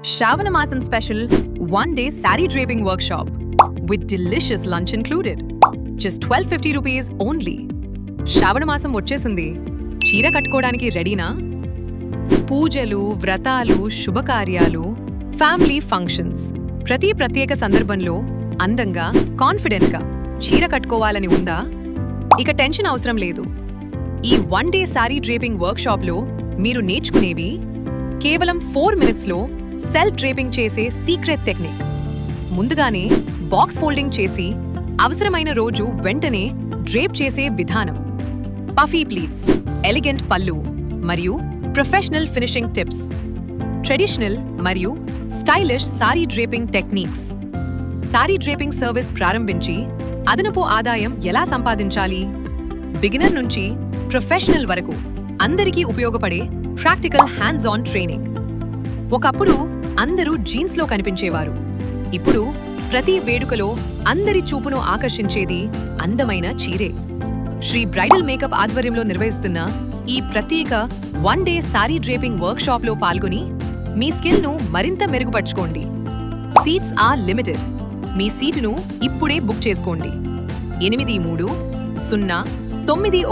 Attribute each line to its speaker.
Speaker 1: Shravanamasan special 1-day saree draping workshop with delicious lunch included. Just 1250 rupees only. Shravanamasan వచ్చేసింది. చీర కట్టుకోవడానికి రెడీనా? పూజలు, వ్రతాలు, శుభకార్యాలు, ఫ్యామిలీ ఫంక్షన్స్, ప్రతి ప్రత్యేక సందర్భంలో అందంగా, కాన్ఫిడెంట్గా చీర కట్టుకోవాలని ఉందా? ఇక టెన్షన్ అవసరం లేదు. ఈ 1-day సారీ డ్రేపింగ్ వర్క్షాప్లో మీరు నేర్చుకునేవి కేవలం 4 minutesలో సెల్ఫ్ డ్రేపింగ్ చేసే సీక్రెట్ టెక్నిక్. ముందుగానే బాక్స్ ఫోల్డింగ్ చేసి అవసరమైన రోజు వెంటనే డ్రేప్ చేసే విధానం, పఫీ ప్లీట్స్, ఎలిగెంట్ పళ్ళు మరియు ప్రొఫెషనల్ ఫినిషింగ్ టిప్స్, ట్రెడిషనల్ మరియు stylish sorry draping techniques. Sorry draping service ప్రారంభించి అదనపు ఆదాయం ఎలా సంపాదించాలి? బిగినర్ నుంచి ప్రొఫెషనల్ వరకు అందరికీ ఉపయోగపడే ప్రాక్టికల్ హ్యాండ్స్ ఆన్ ట్రైనింగ్. ఒకప్పుడు అందరూ జీన్స్లో కనిపించేవారు. ఇప్పుడు ప్రతి వేడుకలో అందరి చూపును ఆకర్షించేది అందమైన చీరే. శ్రీ బ్రైడల్ మేకప్ ఆధ్వర్యంలో నిర్వహిస్తున్న ఈ ప్రత్యేక 1-day సారీ డ్రేపింగ్ వర్క్షాప్లో పాల్గొని మీ స్కిల్ను మరింత మెరుగుపరుచుకోండి. Seats are limited. మీ సీటును ఇప్పుడే బుక్ చేసుకోండి. 8309